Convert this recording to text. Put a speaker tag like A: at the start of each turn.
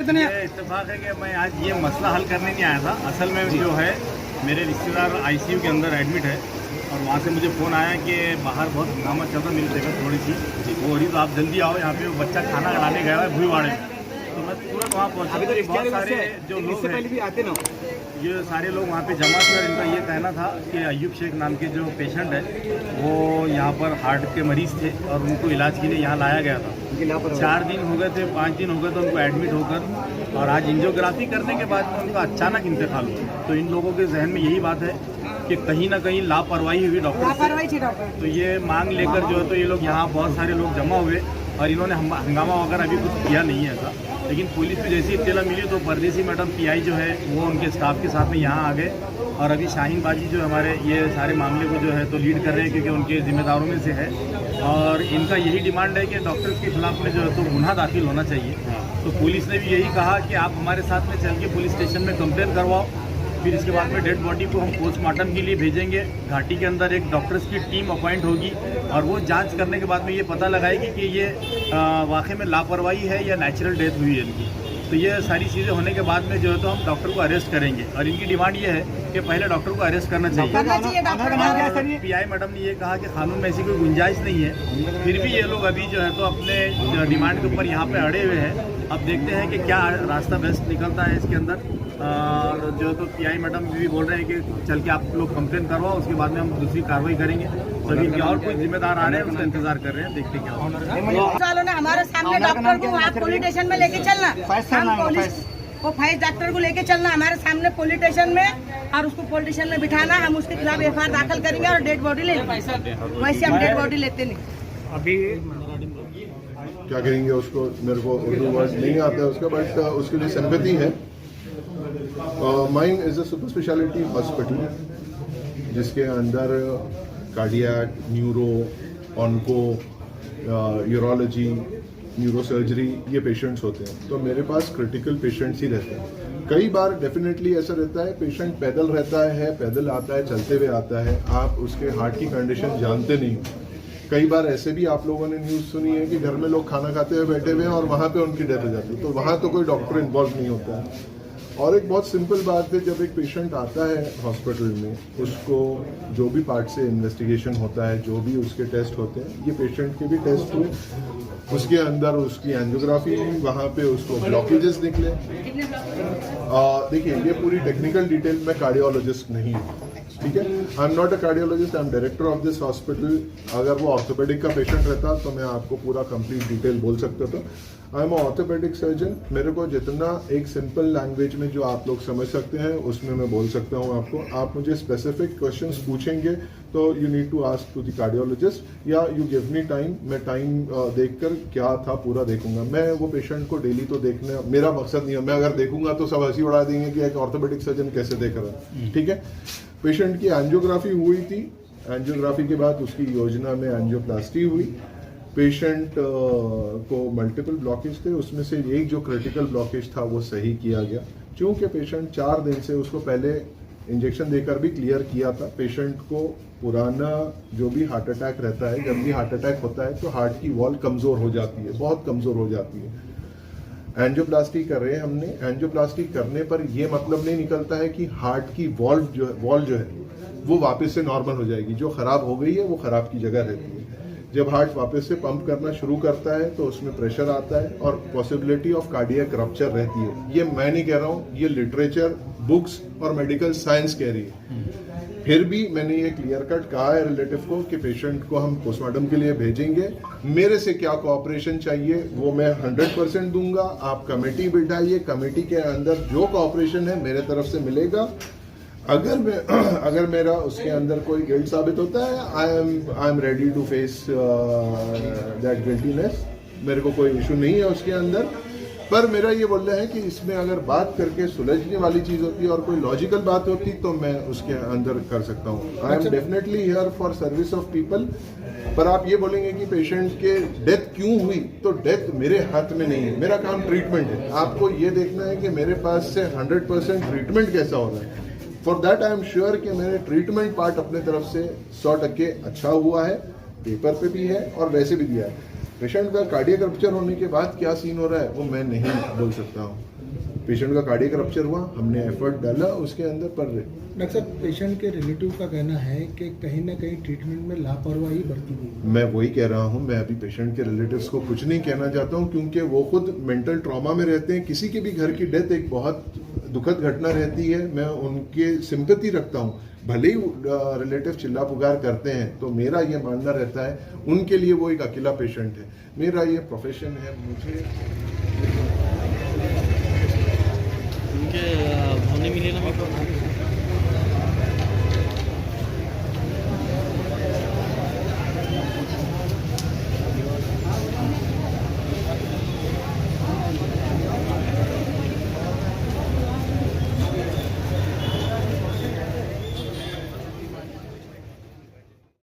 A: इत्तेफाक है कि मैं आज ये मसला हल करने नहीं आया था। असल में जो है मेरे रिश्तेदार आईसीयू के अंदर एडमिट है और वहाँ से मुझे फ़ोन आया कि बाहर बहुत हंगामा चल रहा, मेरी तबीयत थोड़ी सी वो हो रही, तो आप जल्दी आओ, यहाँ पे वो बच्चा खाना खिलाने गया है भूईवाड़े में। तो मैं तुरंत वहाँ पहुँचा। तो बहुत सारे जो लोग हैं ये सारे लोग वहाँ पे जमा थे और इनका ये कहना था कि अयूब शेख नाम के जो पेशेंट है वो यहाँ पर हार्ट के मरीज़ थे और उनको इलाज के लिए यहाँ लाया गया था। 4 दिन हो गए थे, 5 दिन हो गए थे उनको एडमिट होकर, और आज एंजियोग्राफी करने के बाद में उनका अचानक इंतकाल हुआ। तो इन लोगों के जहन में यही बात है कि कहीं ना कहीं लापरवाही हुई डॉक्टर। तो ये मांग लेकर जो है तो ये लोग यहाँ बहुत सारे लोग जमा हुए और इन्होंने हंगामा वगैरह अभी कुछ किया नहीं है ऐसा। लेकिन पुलिस को जैसी इत्तला मिली तो परदेसी मैडम पीआई जो है वो उनके स्टाफ के साथ में यहाँ आ गए और अभी शाहीन बाजी जो हमारे ये सारे मामले को जो है तो लीड कर रहे हैं, क्योंकि उनके जिम्मेदारों में से है और इनका यही डिमांड है कि डॉक्टर्स के खिलाफ में जो है तो गुनाह दाखिल होना चाहिए। तो पुलिस ने भी यही कहा कि आप हमारे साथ में चल के पुलिस स्टेशन में कंप्लेन करवाओ, फिर इसके बाद में डेड बॉडी को हम पोस्टमार्टम के लिए भेजेंगे। घाटी के अंदर एक डॉक्टर्स की टीम अपॉइंट होगी और वो जांच करने के बाद में ये पता लगाएगी कि ये वाकई में लापरवाही है या नेचुरल डेथ हुई है इनकी। तो ये सारी चीज़ें होने के बाद में जो है तो हम डॉक्टर को अरेस्ट करेंगे और इनकी डिमांड ये है कि पहले डॉक्टर को अरेस्ट करना चाहिए। पीआई मैडम ने ये कहा कि कानून में ऐसी कोई गुंजाइश नहीं है, फिर भी ये लोग अभी जो है तो अपने डिमांड के ऊपर यहाँ पे अड़े हुए हैं। अब देखते हैं कि क्या रास्ता बेस्ट निकलता है इसके अंदर। और जो तो पीआई मैडम भी बोल रहे हैं कि चल के आप लोग कंप्लेन करवाओ, उसके बाद में हम दूसरी कार्रवाई करेंगे। सभी के और कोई जिम्मेदार आ रहे हैं, उसका इंतजार कर रहे हैं, देखते क्या
B: होगा। ने हमारे सामने डॉक्टर को आप पुलिस स्टेशन में लेके चलना, वो फाइज डॉक्टर को लेके चलना हमारे सामने पुलिस स्टेशन में और उसको पुलिस स्टेशन में बिठाना। हम उसके खिलाफ एफआईआर दाखिल करेंगे और डेड बॉडी ले लेंगे। वैसे हम डेड बॉडी लेते नहीं।
C: अभी क्या कहेंगे उसको, मेरे को उर्दू वर्ड नहीं आता है उसका, बट उसके लिए सिंपैथी है। Mine is a super speciality hospital जिसके अंदर cardiac, neuro, onco, urology, neurosurgery ये पेशेंट्स होते हैं। तो मेरे पास क्रिटिकल पेशेंट्स ही रहते हैं। कई बार डेफिनेटली ऐसा रहता है पेशेंट पैदल रहता है, पैदल आता है, चलते हुए आता है, आप उसके हार्ट की कंडीशन जानते नहीं। कई बार ऐसे भी आप लोगों ने न्यूज़ सुनी है कि घर में लोग खाना खाते हुए बैठे हुए हैं और वहाँ पे उनकी डेथ हो जाती है। तो वहाँ तो कोई डॉक्टर इन्वॉल्व नहीं होता है। और एक बहुत सिंपल बात है, जब एक पेशेंट आता है हॉस्पिटल में, उसको जो भी पार्ट से इन्वेस्टिगेशन होता है, जो भी उसके टेस्ट होते हैं, ये पेशेंट के भी टेस्ट हुए, उसके अंदर उसकी एंजियोग्राफी हुई, वहाँ पे उसको ब्लॉकेजेस निकले। देखिए ये पूरी टेक्निकल डिटेल में कार्डियोलॉजिस्ट नहीं हूँ, ठीक है। I am not a cardiologist, I am director of this hospital. अगर वो ऑर्थोपेडिक का पेशेंट रहता तो मैं आपको पूरा कंप्लीट डिटेल बोल सकता था। I am orthopaedic surgeon. मेरे को जितना एक सिंपल लैंग्वेज में जो आप लोग समझ सकते हैं उसमें मैं बोल सकता हूँ आपको। आप मुझे स्पेसिफिक क्वेश्चंस पूछेंगे तो you need to ask to the cardiologist, या यू गिव मी टाइम, मैं टाइम देखकर क्या था पूरा देखूंगा। मैं वो पेशेंट को डेली तो देखने मेरा मकसद नहीं है, मैं अगर देखूंगा तो सब हंसी उड़ा देंगे कि एक ऑर्थोपेडिक सर्जन कैसे देख रहा है, ठीक है। पेशेंट की एंजियोग्राफी हुई थी, एंजियोग्राफी के बाद उसकी योजना में एंजियोप्लास्टी हुई। पेशेंट को मल्टीपल ब्लॉकेज थे, उसमें से एक जो क्रिटिकल ब्लॉकेज था वो सही किया गया। चूंकि पेशेंट 4 दिन से, उसको पहले इंजेक्शन देकर भी क्लियर किया था। पेशेंट को पुराना जो भी हार्ट अटैक रहता है, जब भी हार्ट अटैक होता है तो हार्ट की वॉल कमज़ोर हो जाती है, बहुत कमज़ोर हो जाती है। एंजियोप्लास्टी कर रहे हैं हमने। एंजियोप्लास्टी करने पर यह मतलब नहीं निकलता है कि हार्ट की वॉल जो है वो वापस से नॉर्मल हो जाएगी। जो खराब हो गई है वो खराब की जगह रहती है। जब हार्ट वापस से पंप करना शुरू करता है तो उसमें प्रेशर आता है और पॉसिबिलिटी ऑफ कार्डियक रप्चर रहती है। ये मैं नहीं कह रहा हूँ, ये लिटरेचर, बुक्स और मेडिकल साइंस कह रही है। फिर भी मैंने ये क्लियर कट कहा है रिलेटिव को कि पेशेंट को हम पोस्टमार्टम के लिए भेजेंगे। मेरे से क्या कोऑपरेशन चाहिए वो मैं 100% दूंगा। आप कमेटी बिठाइए, कमेटी के अंदर जो कोऑपरेशन है मेरे तरफ से मिलेगा। अगर मेरा उसके अंदर कोई गिल्ट साबित होता है, I am ready to face that guiltiness. मेरे को कोई इशू नहीं है उसके अंदर। पर मेरा ये बोलना है कि इसमें अगर बात करके सुलझने वाली चीज होती है और कोई लॉजिकल बात होती तो मैं उसके अंदर कर सकता हूँ। I am definitely here for service of people. पर आप ये बोलेंगे कि पेशेंट के डेथ क्यों हुई, तो डेथ मेरे हाथ में नहीं है, मेरा काम ट्रीटमेंट है। आपको ये देखना है कि मेरे पास से 100% ट्रीटमेंट कैसा हो रहा है। For that I am sure कि मैंने ट्रीटमेंट पार्ट अपने तरफ से 100% अच्छा हुआ है, पेपर पे भी है और वैसे भी दिया है। पेशेंट का कार्डियक रप्चर होने के बाद क्या सीन हो रहा है वो मैं नहीं बोल सकता हूँ। पेशेंट का कार्डियक रप्चर हुआ, हमने एफर्ट डाला उसके अंदर, पर
D: डॉक्टर साहब पेशेंट के रिलेटिव का कहना है कि कहीं ना कहीं ट्रीटमेंट में लापरवाही बरती गई।
C: मैं वही कह रहा हूँ, मैं अभी पेशेंट के रिलेटिव्स को कुछ नहीं कहना चाहता हूँ, क्योंकि वो खुद मेंटल ट्रॉमा में रहते हैं। किसी के भी घर की डेथ एक बहुत दुखद घटना रहती है, मैं उनके सिंपैथी रखता हूँ। भले ही रिलेटिव चिल्ला पुकार करते हैं, तो मेरा ये मानना रहता है उनके लिए वो एक अकेला पेशेंट है। मेरा ये प्रोफेशन है, मुझे
E: उनके होने मिले ना